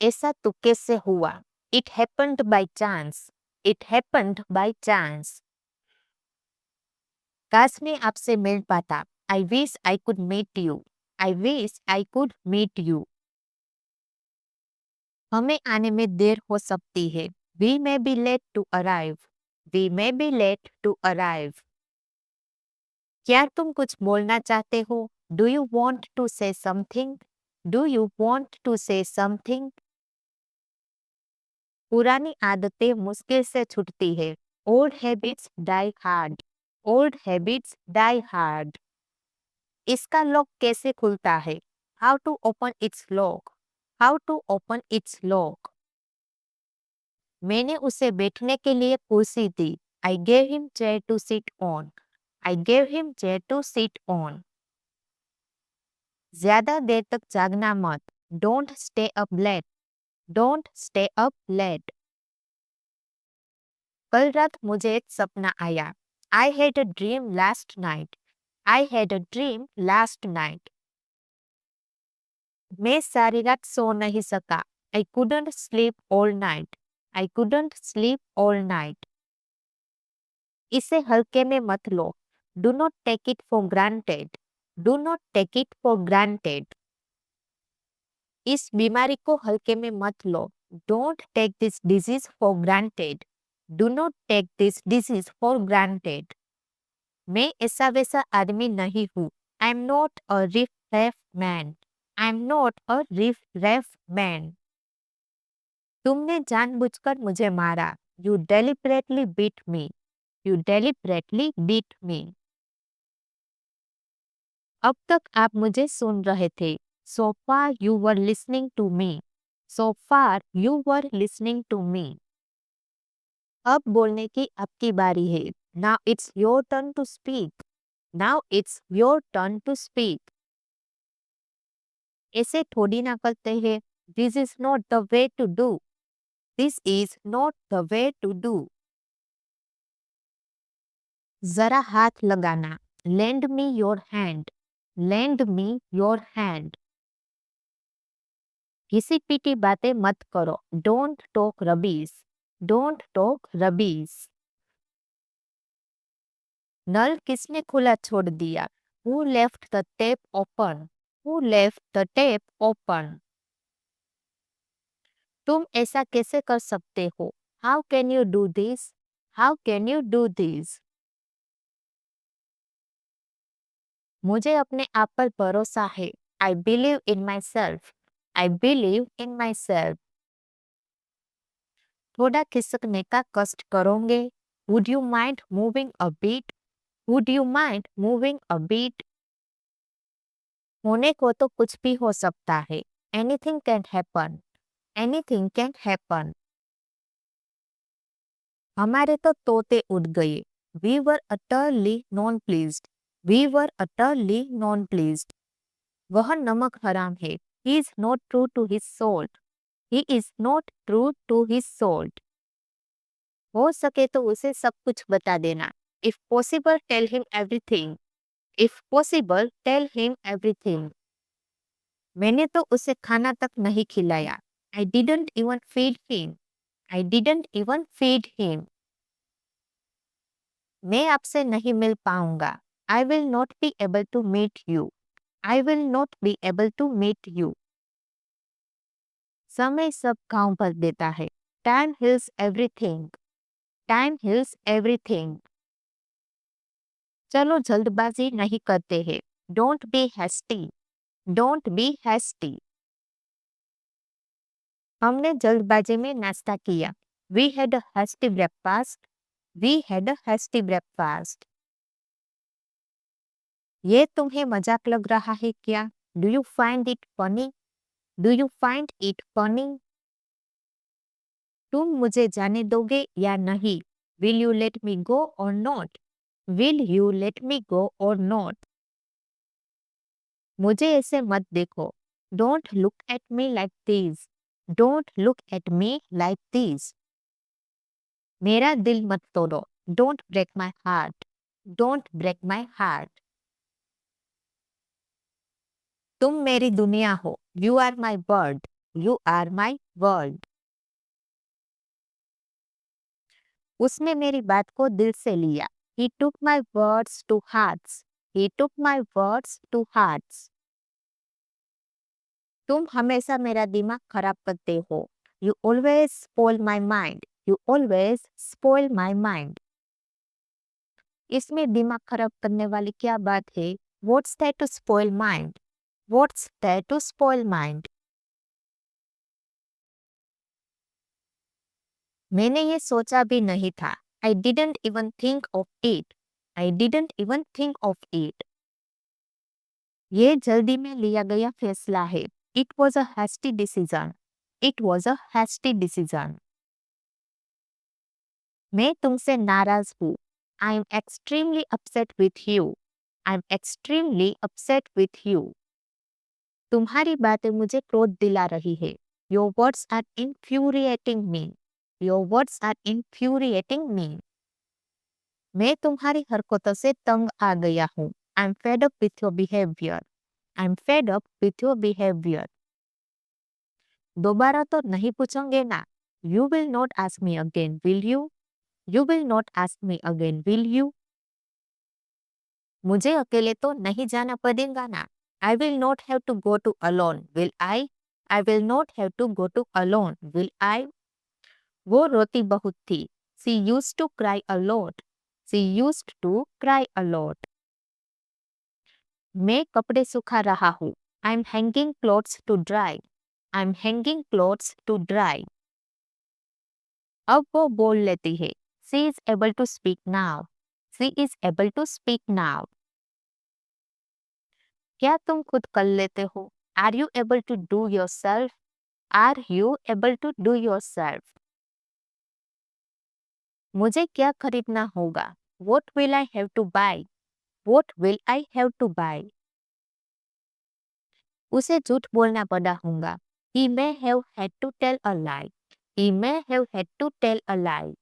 ऐसा तो कैसे हुआ? It happened by chance. It happened by chance. काश मैं आपसे मिल पाता। I wish I could meet you. I wish I could meet you. हमें आने में देर हो सकती है। We may be late to arrive. We may be late to arrive. क्या तुम कुछ बोलना चाहते हो? Do you want to say something? Do you want to say something? पुरानी आदतें मुश्किल से छूटती है। Old habits die hard. Old habits die hard. इसका लॉक कैसे खुलता है? How to open its lock. How to open its lock. मैंने उसे बैठने के लिए कुर्सी दी। I gave him chair to sit on. I gave him chair to sit on. ज्यादा देर तक जागना मत। Don't stay up late. Don't stay up late. कल रात मुझे एक सपना आया। I had a dream last night. I had a dream last night. मैं सारी रात सो नहीं सका। I couldn't sleep all night. I couldn't sleep all night. इसे हल्के में मत लो। Do not take it for granted. Do not take it for granted. इस बीमारी को हल्के में मत लो। Don't take this disease for granted. Do not take this disease for granted. मैं ऐसा वैसा आदमी नहीं हूँ। I am not a riffraff man. I am not a riffraff man. तुमने जानबूझकर मुझे मारा। You deliberately beat me. You deliberately beat me. अब तक आप मुझे सुन रहे थे। So far you were listening to me. So far you were listening to me. अब बोलने की आपकी बारी है। Now it's your turn to speak. Now it's your turn to speak. ऐसे थोड़ी ना करते हैं। This is not the way to do. This is not the way to do. जरा हाथ लगाना। Lend me your hand. Lend me your hand. घिसी पीटी बातें मत करो। Don't talk rubbish. Don't talk rubbish. नल किसने खुला छोड़ दिया? Who left the tap open? Who left the tap open? तुम ऐसा कैसे कर सकते हो? How can you do this? How can you do this? मुझे अपने आप पर भरोसा है। I believe in myself. I believe in myself. थोड़ा खिसकने का कष्ट करोगे? Would you mind moving a bit? Would you mind moving a bit? होने को तो कुछ भी हो सकता है। Anything can happen. Anything can happen. हमारे तो तोते उड़ गए। We were utterly non pleased. We were utterly non pleased. वह नमक हराम है। He is not true to his salt. He is not true to his salt. हो सके तो उसे सब कुछ बता देना। If possible tell him everything. If possible tell him everything. मैंने तो उसे खाना तक नहीं खिलाया। I didn't even feed him. I didn't even feed him. मैं आपसे नहीं मिल पाऊंगा। I will not be able to meet you. I will not be able to meet you. समय सब घाव भर देता है। Time heals everything. Time heals everything. चलो जल्दबाजी नहीं करते हैं। Don't be hasty. Don't be hasty. हमने जल्दबाजी में नाश्ता किया। We had a hasty breakfast. We had a hasty breakfast. ये तुम्हें मजाक लग रहा है क्या? Do you find it funny? Do you find it funny? तुम मुझे जाने दोगे या नहीं? Will you let me go or not? Will you let me go or not? मुझे ऐसे मत देखो। Don't look at me like this. Don't look at me like this. मेरा दिल मत तोड़ो। Don't break my heart. Don't break my heart. तुम मेरी दुनिया हो। You are my world. You are my world. उसने मेरी बात को दिल से लिया. He took my words to hearts. He took my words to hearts. तुम हमेशा मेरा दिमाग खराब करते हो. You always spoil my mind. You always spoil my mind. इसमें दिमाग खराब करने वाली क्या बात है? What's there to spoil mind? What's there to spoil mind? मैंने ये सोचा भी नहीं था. I didn't even think of it. I didn't even think of it. ये जल्दी में लिया गया फैसला है. It was a hasty decision. It was a hasty decision. मैं तुमसे नाराज हूँ. I am extremely upset with you. I am extremely upset with you. तुम्हारी बातें मुझे क्रोध दिला रही है. Your words are infuriating me. Your words are infuriating me. मैं तुम्हारी हरकतों से तंग आ गया हूँ. I'm fed up with your behavior. I'm fed up with your behavior. दोबारा तो नहीं पूछोगे ना? You will not ask me again, will you? You will not ask me again, will you? मुझे अकेले तो नहीं जाना पड़ेगा ना? I will not have to go to alone, will I? I will not have to go to alone, will I? वो रोती बहुत थी. She used to cry a lot. She used to cry a lot. मैं कपड़े सुखा रहा हूँ. I'm hanging clothes to dry. I'm hanging clothes to dry. अब वो बोल लेती है. She is able to speak now. She is able to speak now. क्या तुम खुद कर लेते हो? Are you able to do yourself? Are you able to do yourself? मुझे क्या खरीदना होगा? What will I have to buy? What will I have to buy? उसे झूठ बोलना पड़ा होगा. He may have had to tell a lie. He may have had to tell a lie.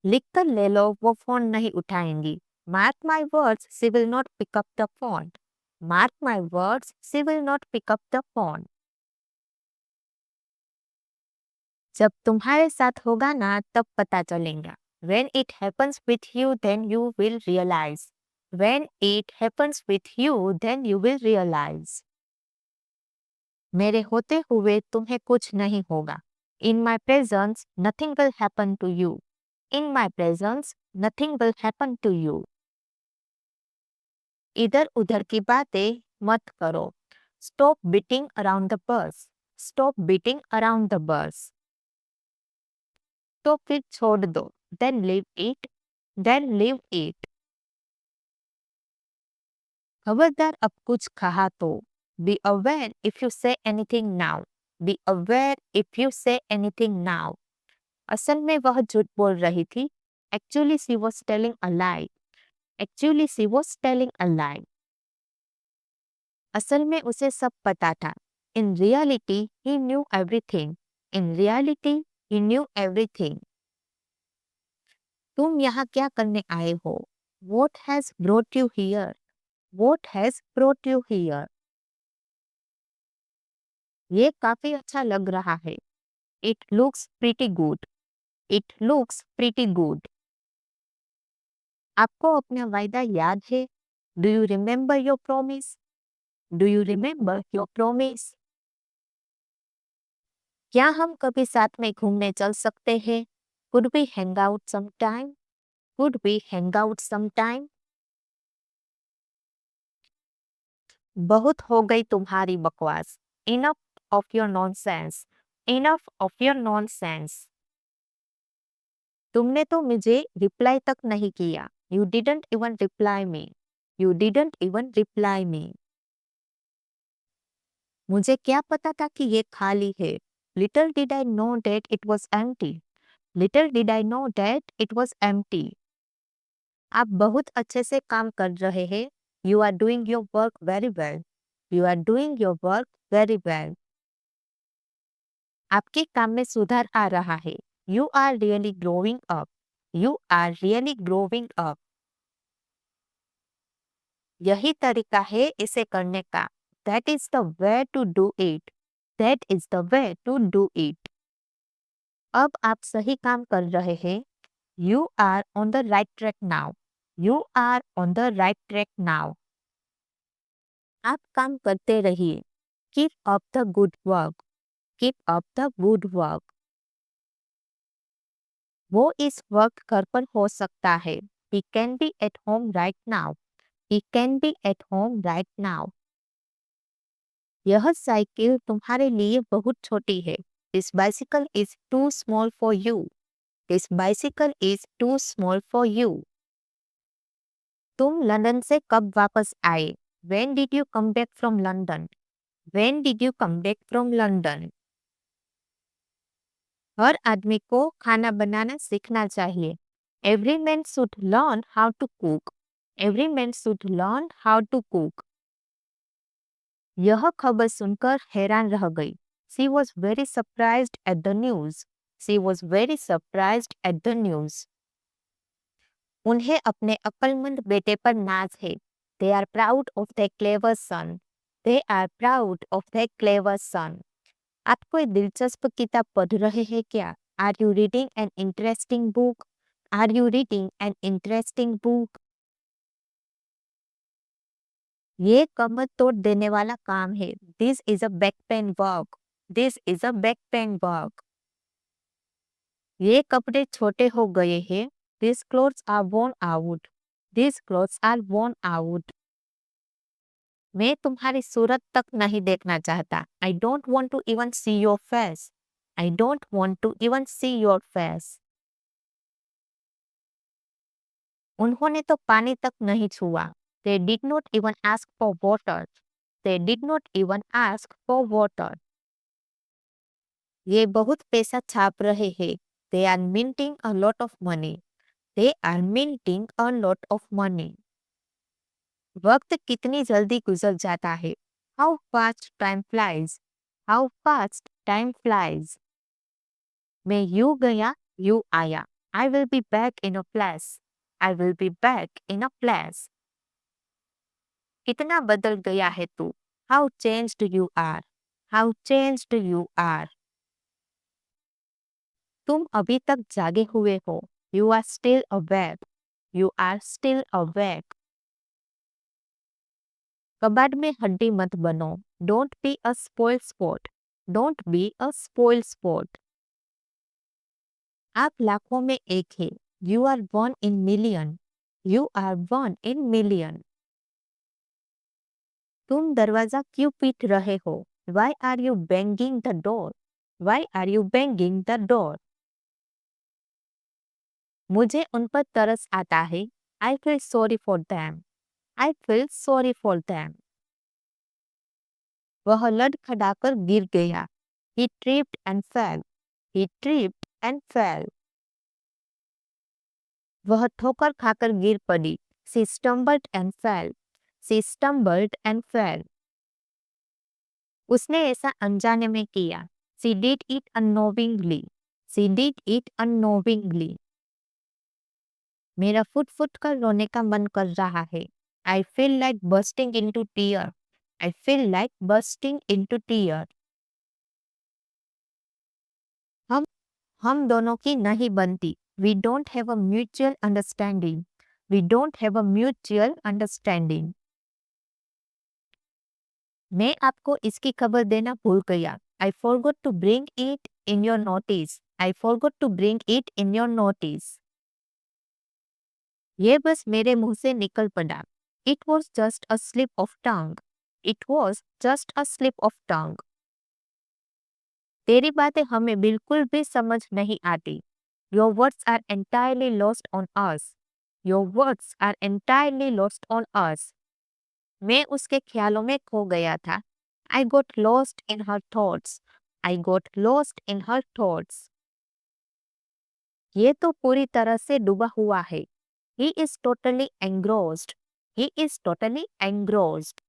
लिख कर ले लो, वो फोन नहीं उठाएंगी. Mark my words, she will not pick up the phone. Mark my words, she will not pick up the phone. जब तुम्हारे साथ होगा ना तब पता चलेगा. When it happens with you, then you will realize. When it happens with you, then you will realize. मेरे होते हुए तुम्हें कुछ नहीं होगा. In my presence, nothing will happen to you. In my presence, nothing will happen to you. इधर उधर की बातें मत करो. Stop beating around the bush. Stop beating around the bush. तो फिर छोड़ दो. Then leave it. Then leave it. खबरदार अब कुछ कहा तो. Be aware if you say anything now. Be aware if you say anything now. असल में वह झूठ बोल रही थी. Actually she was telling a lie. Actually she was telling a lie. असल में उसे सब पता था. In reality he knew everything. In reality he knew everything. तुम यहाँ क्या करने आए हो? What has brought you here? What has brought you here? ये काफी अच्छा लग रहा है. It looks pretty good. It looks pretty good. आपको अपना वायदा याद है? Do you remember your promise? Do you remember your promise? क्या हम कभी साथ में घूमने चल सकते हैं? Could we hang out sometime? Could we hang out sometime? बहुत हो गई तुम्हारी बकवास. Enough of your nonsense. Enough of your nonsense. तुमने तो मुझे रिप्लाई तक नहीं किया. You didn't even reply me. You didn't even reply me. मुझे क्या पता था कि ये खाली है. Little did I know that it was empty. Little did I know that it was empty. आप बहुत अच्छे से काम कर रहे हैं. You are doing your work very well. You are doing your work very well. आपके काम में सुधार आ रहा है. You are really growing up. You are really growing up. यही तरीका है इसे करने का. That is the way to do it. That is the way to do it. अब आप सही काम कर रहे हैं. You are on the right track now. You are on the right track now. आप काम करते रहिए. Keep up the good work. Keep up the good work. वो इस वक्त घर पर हो सकता है. He can be at home right now. He can be at home right now. यह साइकिल तुम्हारे लिए बहुत छोटी है. This bicycle is too small for you. This bicycle is too small for you. तुम लंदन से कब वापस आए? When did you come back from London? When did you come back from London? हर आदमी को खाना बनाना सीखना चाहिए. Every man should learn how to cook. Every man should learn how to cook. यह खबर सुनकर हैरान रह गई. She was very surprised at the news. She was very surprised at the news. उन्हें अपने अक्लमंद बेटे पर नाज है. They are proud of their clever son. They are proud of their clever son. आप कोई दिलचस्प किताब पढ़ रहे हैं क्या? Are you reading an interesting book? Are you reading an interesting book? ये कमर तोड़ देने वाला काम है. This is a back pain work. This is a back pain work. ये कपड़े छोटे हो गए हैं. These clothes are worn out. These clothes are worn out. मैं तुम्हारी सूरत तक नहीं देखना चाहता. I don't want to even see your face. I don't want to even see your face. उन्होंने तो पानी तक नहीं छुआ. They did not even ask for water. They did not even ask for water. ये बहुत पैसा छाप रहे हैं. They are minting a lot of money. They are minting a lot of money. वक्त कितनी जल्दी गुजर जाता है. How fast time flies. How fast time flies. मैं यूं गया, यूं आया. I will be back in a flash. I will be back in a flash. कितना बदल गया है तू. How changed you are. How changed you are. तुम अभी तक जागे हुए हो. You are still awake. You are still awake. कबाड़ में हड्डी मत बनो. Don't be a spoil sport. Don't be a spoil sport. आप लाखों में एक है. You are one in million. You are one in million. तुम दरवाजा क्यों पीट रहे हो? Why are you banging the door? Why are you banging the door? मुझे उन पर तरस आता है. I feel sorry for them. I feel sorry for them. वह लड़खड़ाकर गिर गया. He tripped and fell. He tripped and fell. वह ठोकर खाकर गिर पड़ी. She stumbled and fell. She stumbled and fell. उसने ऐसा अनजाने में किया. She did it unknowingly. She did it unknowingly. मेरा फुट फुट कर रोने का मन कर रहा है. I feel like bursting into tear. I feel like bursting into tear. हम दोनों की नहीं बनती. We don't have a mutual understanding. We don't have a mutual understanding. मैं आपको इसकी खबर देना भूल गया. I forgot to bring it in your notice. I forgot to bring it in your notice. ये बस मेरे मुंह से निकल पड़ा. It was just a slip of tongue. It was just a slip of tongue. तेरी बातें हमें बिल्कुल भी समझ नहीं आती. Your words are entirely lost on us. Your words are entirely lost on us. मैं उसके ख्यालों में खो गया था. I got lost in her thoughts. I got lost in her thoughts. ये तो पूरी तरह से डूबा हुआ है. He is totally engrossed. He is totally engrossed.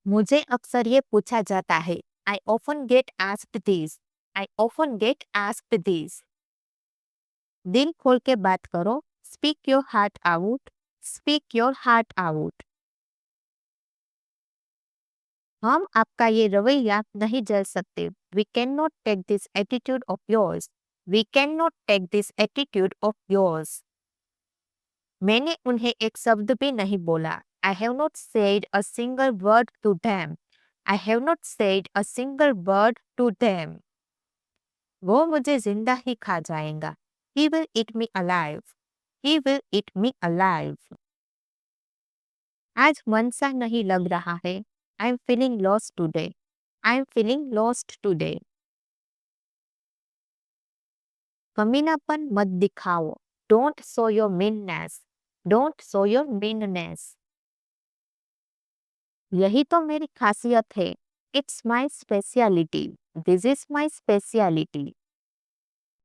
मुझे अक्सर ये पूछा जाता है. I often get asked this. I often get asked this. दिल खोल के बात करो. Speak your heart out. Speak your heart out. हम आपका ये रवैया नहीं झेल सकते। We can not take this attitude of yours. We can not take this attitude of yours. मैंने उन्हें एक शब्द भी नहीं बोला। I have not said a single word to them. I have not said a single word to them. वो मुझे जिंदा ही खा जाएगा। He will eat me alive. He will eat me alive. आज मन सा नहीं लग रहा है। I am feeling lost today. I am feeling lost today. कमीनापन मत दिखाओ। Don't show your meanness. Don't show your meanness. यही तो मेरी खासियत है। It's my speciality. This is my speciality.